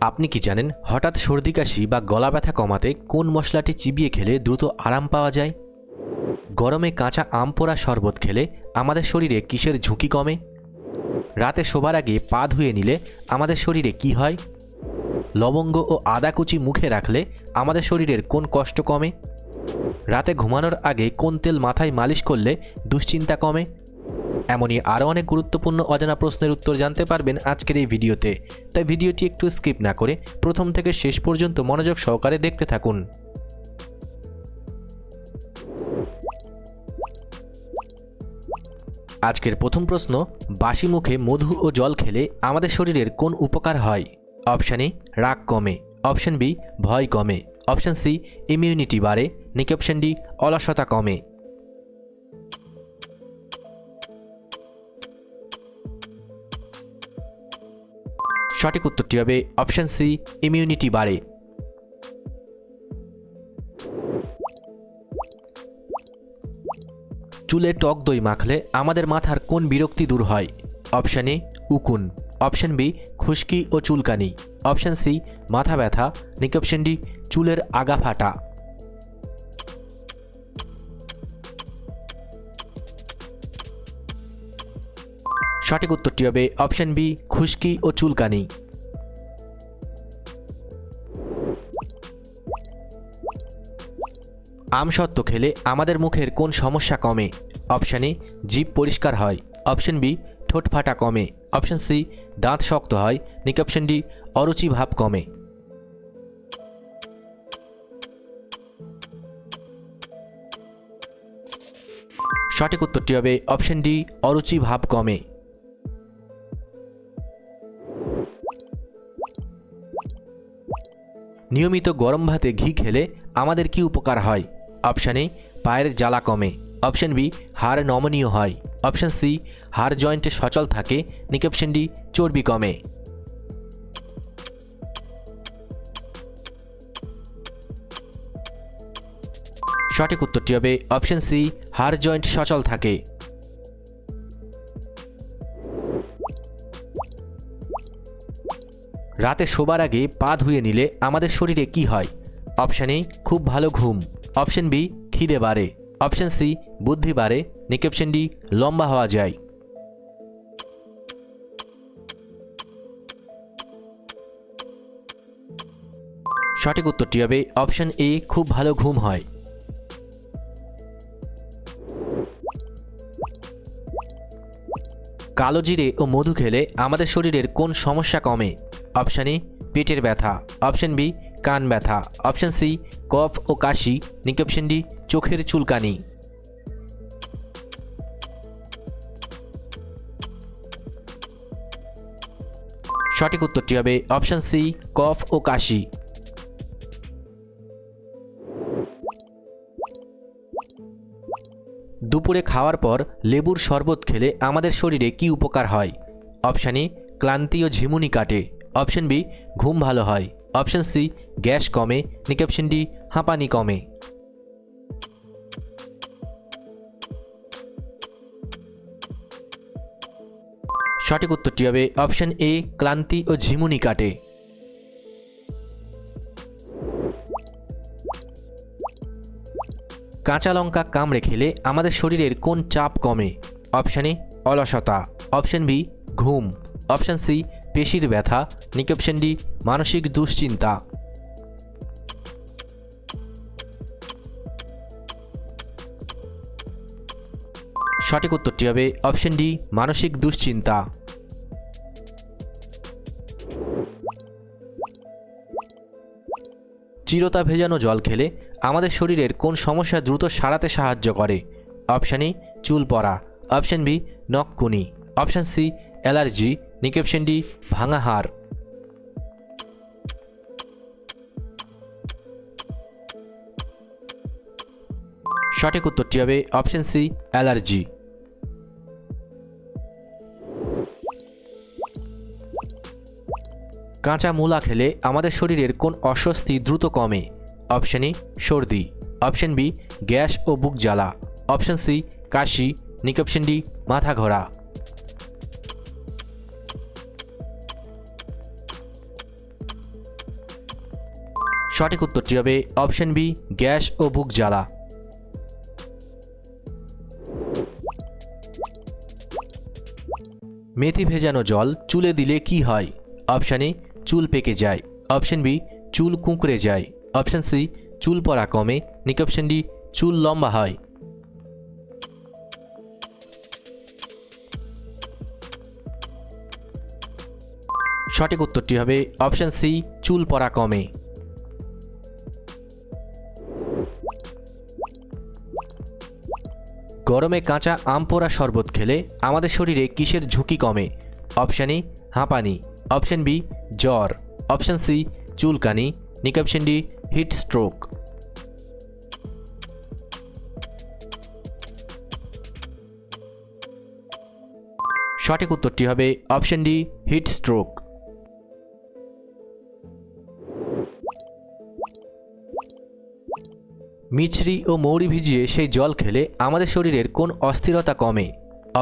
আপনি কি জানেন হঠাৎ সর্দি কাশি বা গলা ব্যথা কমাতে কোন মশলাটি চিবিয়ে খেলে দ্রুত আরাম পাওয়া যায়? গরমে কাঁচা আম পোড়া শরবত খেলে আমাদের শরীরে কিসের ঝুঁকি কমে? রাতে শোবার আগে পা ধুয়ে নিলে আমাদের শরীরে কি হয়? লবঙ্গ ও আদা কুচি মুখে রাখলে আমাদের শরীরের কোন কষ্ট কমে? রাতে ঘুমানোর আগে কোন তেল মাথায় মালিশ করলে দুশ্চিন্তা কমে? এমনই আরও অনেক গুরুত্বপূর্ণ অজানা প্রশ্নের উত্তর জানতে পারবেন আজকের এই ভিডিওতে, তাই ভিডিওটি একটু স্কিপ না করে প্রথম থেকে শেষ পর্যন্ত মনোযোগ সহকারে দেখতে থাকুন। আজকের প্রথম প্রশ্ন, বাসি মুখে মধু ও জল খেলে আমাদের শরীরের কোন উপকার হয়? অপশান এ রাগ কমে, অপশান বি ভয় কমে, অপশান সি ইমিউনিটি বাড়ে, নাকি অপশান ডি অলসতা কমে? সঠিক উত্তরটি হবে অপশান সি ইমিউনিটি বাড়ে। চুলে টক দই মাখলে আমাদের মাথার কোন বিরক্তি দূর হয়? অপশান এ উকুন, অপশান বি খুশকি ও চুলকানি, অপশান সি মাথা ব্যথা, নাকি অপশান ডি চুলের আগা ফাটা? সঠিক উত্তরটি হবে অপশান বি খুশকি ও চুলকানি। আমসত্ত্ব খেলে আমাদের মুখের কোন সমস্যা কমে? অপশান এ জিভ পরিষ্কার হয়, অপশান বি ঠোঁট ফাটা কমে, অপশান সি দাঁত শক্ত হয়, নাকি অপশান ডি অরুচি ভাব কমে? সঠিক উত্তরটি হবে অপশান ডি অরুচি ভাব কমে। নিয়মিত গরম ভাতে ঘি খেলে আমাদের কি উপকার হয়? অপশান এ পায়ের জ্বালা কমে, অপশান বি হাড় নমনীয় হয়, অপশান সি হাড় জয়েন্টে সচল থাকে, নাকি অপশান ডি চর্বি কমে? সঠিক উত্তরটি হবে অপশান সি হাড় জয়েন্ট সচল থাকে। রাতে শোবার আগে পা ধুয়ে নিলে আমাদের শরীরে কি হয়? অপশান এ খুব ভালো ঘুম, অপশান বি খিদে বাড়ে, অপশান সি বুদ্ধি বাড়ে, নাকি অপশান ডি লম্বা হওয়া যায়? সঠিক উত্তরটি হবে অপশান এ খুব ভালো ঘুম হয়। কালো জিরে ও মধু খেলে আমাদের শরীরের কোন সমস্যা কমে? অপশান এ পেটের ব্যথা, অপশান বি কান ব্যথা, অপশান সি কফ ও কাশি, নাকি অপশান ডি চোখের চুলকানি? সঠিক উত্তরটি হবে অপশান সি কফ ও কাশি। দুপুরে খাওয়ার পর লেবুর শরবত খেলে আমাদের শরীরে কি উপকার হয়? অপশান এ ক্লান্তি ও ঝিমুনি কাটে, অপশান বি ঘুম ভালো হয়, অপশান সি গ্যাস কমে, নাকি অপশান ডি হাঁপানি কমে? সঠিক উত্তরটি হবে অপশান এ ক্লান্তি ও ঝিমুনি কাটে। কাঁচা লঙ্কা কামড়ে খেলে আমাদের শরীরের কোন চাপ কমে? অপশান এ অলসতা, অপশান বি ঘুম, অপশান সি পেশির ব্যথা, নাকি অপশান ডি মানসিক দুশ্চিন্তা? সঠিক উত্তরটি হবে অপশান ডি মানসিক দুশ্চিন্তা। চিরতা ভেজানো জল খেলে আমাদের শরীরের কোন সমস্যা দ্রুত সারাতে সাহায্য করে? অপশান এ চুল পড়া, অপশান বি নখকুনি, অপশান সি অ্যালার্জি, নাকি অপশান ডি ভাঙা হাড়? সঠিক উত্তরটি হবে অপশান সি অ্যালার্জি। কাঁচা মূলা খেলে আমাদের শরীরের কোন অস্বস্তি দ্রুত কমে? অপশান এ সর্দি, অপশান বি গ্যাস ও বুক জ্বালা, অপশান সি কাশি, নাকি অপশান ডি মাথা ঘোরা? সঠিক উত্তরটি হবে অপশন বি, গ্যাস ও বুক জ্বালা। মেথি ভেজানো জল চুলে দিলে কি হয়? অপশন এ চুল পেকে যায়, অপশন বি চুল কুঁকড়ে যায়, অপশন সি চুল পড়া কমে, নাকি অপশন ডি চুল লম্বা হয়। সঠিক উত্তরটি হবে অপশন সি, চুল পড়া কমে। গরমে কাঁচা আম পোড়া শরবত খেলে আমাদের শরীরে কিসের ঝুঁকি কমে? অপশন এ হাঁপানি, অপশন বি জ্বর, অপশন সি চুলকানি, নাকি অপশন ডি হিট স্ট্রোক। সঠিক উত্তরটি হবে অপশন ডি, হিট স্ট্রোক। মিছরি ও মৌরি ভিজিয়ে সেই জল খেলে আমাদের শরীরের কোন অস্থিরতা কমে?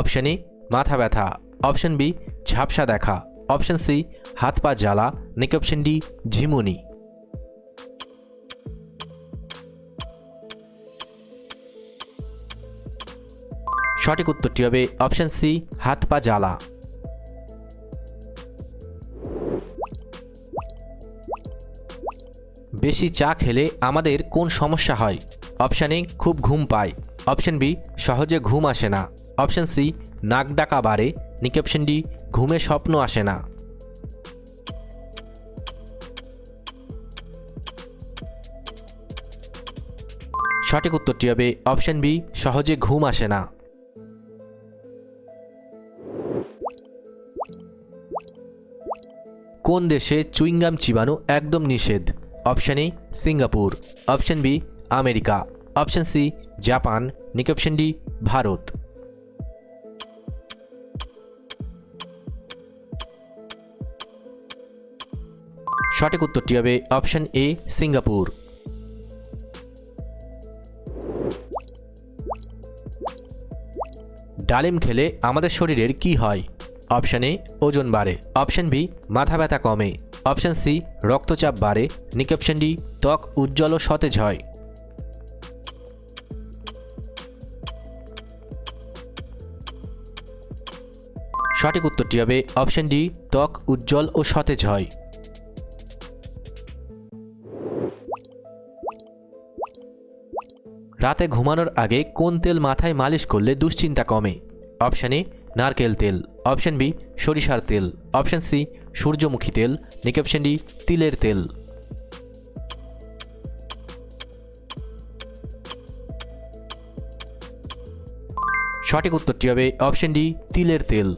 অপশন এ মাথা ব্যথা, অপশন বি ঝাপসা দেখা, অপশন সি হাত পা জ্বালা, নাকি অপশন ডি ঝিমুনি। সঠিক উত্তরটি হবে অপশন সি, হাত পা জ্বালা। বেশি চা খেলে আমাদের কোন সমস্যা হয়? অপশন এ খুব ঘুম পায়, অপশন বি সহজে ঘুম আসে না, অপশন সি নাক ডাকা বাড়ে, নাকি অপশন ডি ঘুমে স্বপ্ন আসে না। সঠিক উত্তরটি হবে অপশন বি, সহজে ঘুম আসে না। কোন দেশে চুইংগাম চিবানো একদম নিষেধ? Option A Singapore, option B America, option C Japan, নাকি অপশন ডি ভারত। সঠিক উত্তরটি হবে অপশন এ সিঙ্গাপুর। ডালিম খেলে আমাদের শরীরের কি হয়? অপশন এ ওজন বাড়ে, অপশন বি মাথা ব্যথা কমে, অপশন সি রক্তচাপ বাড়ে, নাকি অপশন ডি ত্বক উজ্জ্বল ও সতেজ হয়। সঠিক উত্তরটি হবে অপশন ডি, ত্বক উজ্জ্বল ও সতেজ হয়। রাতে ঘুমানোর আগে কোন তেল মাথায় মালিশ করলে দুশ্চিন্তা কমে? অপশন এ নারকেল তেল, অপশন বি সরিষার তেল, অপশন সি সূর্যমুখী তেল, নাকি অপশন ডি তিলের তেল। সঠিক উত্তরটি হবে অপশন ডি, তিলের তেল।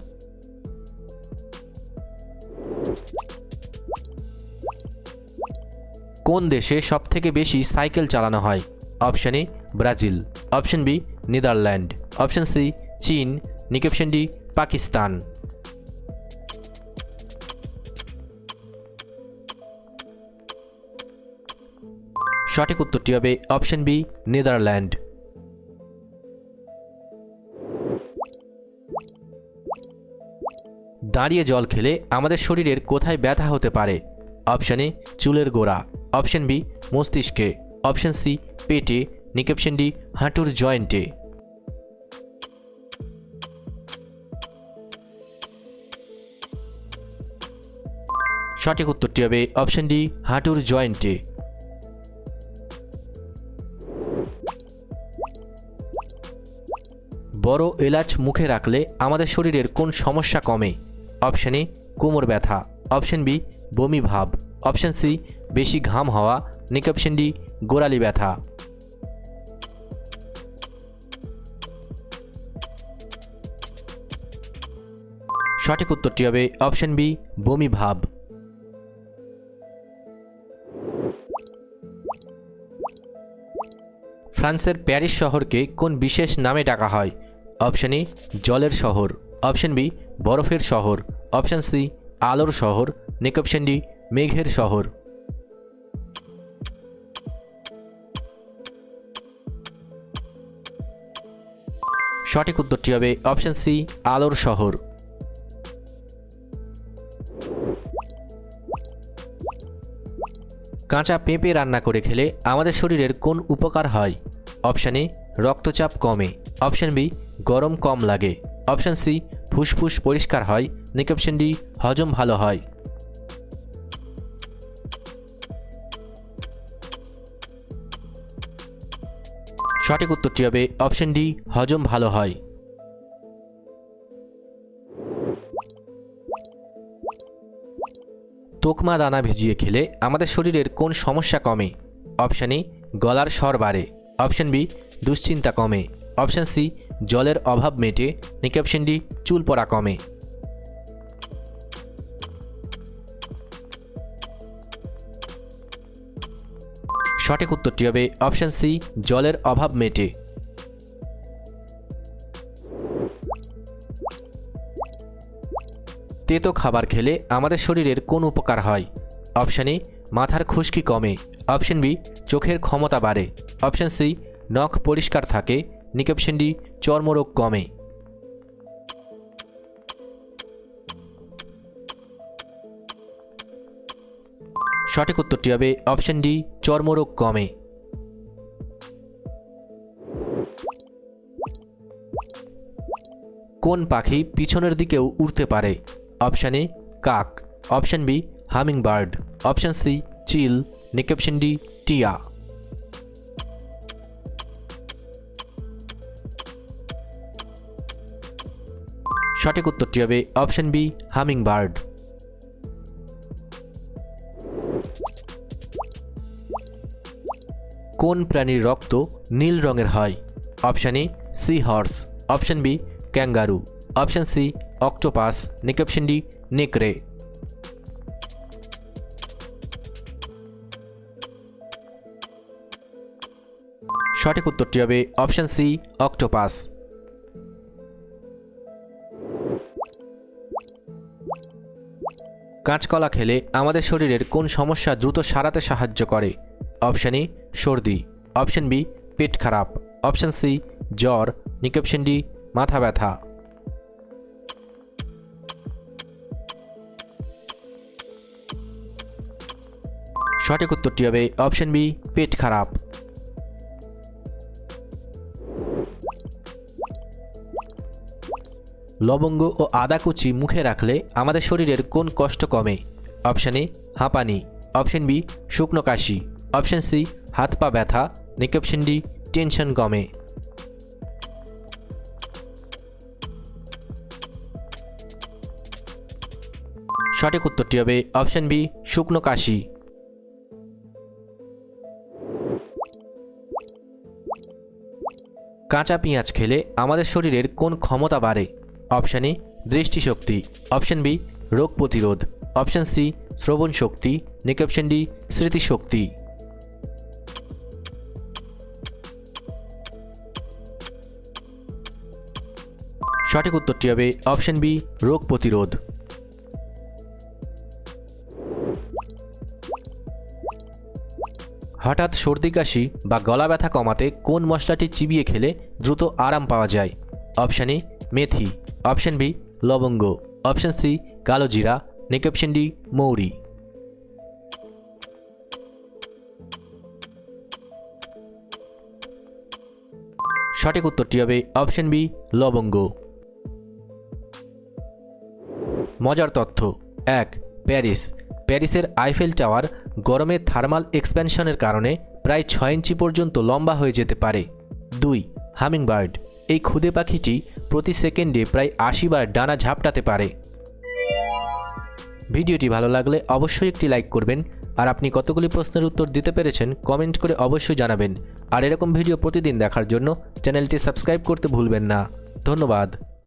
কোন দেশে সবথেকে বেশি সাইকেল চালানো হয়? Option A Brazil, option B Netherland, option C চীন, নাকি অপশন ডি পাকিস্তান। সঠিক উত্তরটি হবে অপশন বি নেদারল্যান্ড। দাঁড়িয়ে জল খেলে আমাদের শরীরের কোথায় ব্যথা হতে পারে? অপশন এ চুলের গোড়া, অপশন বি মস্তিষ্কে, অপশন সি পেটে, নাকি অপশন ডি হাঁটুর জয়েন্টে। সঠিক উত্তরটি হবে অপশন ডি হাঁটুর জয়েন্টে। বড় এলাচ মুখে রাখলে আমাদের শরীরের কোন সমস্যা কমে? অপশন এ কোমর ব্যথা, অপশন বি বমি ভাব, অপশন সি বেশি ঘাম হওয়া, নাকি অপশন ডি গোড়ালি ব্যথা। সঠিক উত্তরটি হবে অপশন বি বমি ভাব। ফ্রান্সের প্যারিস শহরকে কোন বিশেষ নামে ডাকা হয়? অপশন এ জলের শহর, অপশন বি বরফের শহর, অপশন সি আলোর শহর, নাকি অপশন ডি মেঘের শহর। সঠিক উত্তরটি হবে অপশন সি আলোর শহর। কাঁচা পেঁপে রান্না করে খেলে আমাদের শরীরের কোন উপকার হয়? অপশান এ রক্তচাপ কমে, অপশান বি গরম কম লাগে, অপশান সি ফুসফুস পরিষ্কার হয়, নাকি অপশান ডি হজম ভালো হয়। সঠিক উত্তরটি হবে অপশান ডি, হজম ভালো হয়। তোকমা দানা ভিজিয়ে খেলে আমাদের শরীরের কোন সমস্যা কমে? অপশান এ গলার স্বর বাড়ে, অপশান বি দুশ্চিন্তা কমে, অপশান সি জলের অভাব মেটে, নাকি অপশান ডি চুল পড়া কমে। সঠিক উত্তরটি হবে অপশান সি, জলের অভাব মেটে। তেতো খাবার খেলে আমাদের শরীরের কোন উপকার হয়? অপশান এ মাথার খুশকি কমে, অপশান বি চোখের ক্ষমতা বাড়ে, অপশান সি নখ পরিষ্কার থাকে, নাকি অপশান ডি চর্মরোগ কমে। সঠিক উত্তরটি হবে অপশান ডি, চর্মরোগ কমে। কোন পাখি পিছনের দিকেও উড়তে পারে? অপশান এ কাক, option B humming bird, option C চিল, নাকি অপশান ডি টিয়া। সঠিক উত্তরটি হবে অপশান বি হামিং বার্ড। কোন প্রাণীর রক্ত নীল রঙের হয়? Option A sea horse, option B kangaroo, option C octopus, নাকি অপশান ডি নেকড়ে। সঠিক উত্তরটি হবে অপশান সি অক্টোপাস। কাঁচকলা খেলে আমাদের শরীরের কোন সমস্যা দ্রুত সারাতে সাহায্য করে? অপশান এ সর্দি, অপশান বি পেট খারাপ, অপশান সি জ্বর, নাকি অপশান ডি মাথা ব্যথা। সঠিক উত্তরটি হবে অপশান বি পেট খারাপ। লবঙ্গ ও আদা কুচি মুখে রাখলে আমাদের শরীরের কোন কষ্ট কমে? অপশান এ হাঁপানি, অপশান বি শুকনো কাশি, অপশান সি হাত পা ব্যথা, নাকি অপশান ডি টেনশন কমে। সঠিক উত্তরটি হবে অপশান বি শুকনো কাশি। কাঁচা পেঁয়াজ খেলে আমাদের শরীরের কোন ক্ষমতা বাড়ে? অপশান এ দৃষ্টিশক্তি, অপশান বি রোগ প্রতিরোধ, অপশান সি শ্রবণ শক্তি, নাকি অপশান ডি স্মৃতিশক্তি। সঠিক উত্তরটি হবে অপশান বি রোগ প্রতিরোধ। হঠাৎ সর্দি কাশি বা গলা ব্যথা কমাতে কোন মশলাটি চিবিয়ে খেলে দ্রুত আরাম পাওয়া যায়? অপশান এ মেথি, অপশান বি লবঙ্গ, অপশান সি কালো জিরা, নাকি অপশান ডি মৌরি। সঠিক উত্তরটি হবে অপশান বি লবঙ্গ। মজার তথ্য: 1. প্যারিসের আইফেল টাওয়ার গরমে থার্মাল এক্সপ্যানশনের কারণে প্রায় 6 ইঞ্চি পর্যন্ত লম্বা হয়ে যেতে পারে। 2. হামিংবার্ড এই ক্ষুদে পাখিটি প্রতি সেকেন্ডে প্রায় 80 বার ডানা ঝাপটাতে পারে। ভিডিওটি ভালো লাগলে অবশ্যই একটি লাইক করবেন, আর আপনি কতগুলি প্রশ্নের উত্তর দিতে পেরেছেন কমেন্ট করে অবশ্যই জানাবেন। আর এরকম ভিডিও প্রতিদিন দেখার জন্য চ্যানেলটি সাবস্ক্রাইব করতে ভুলবেন না। ধন্যবাদ।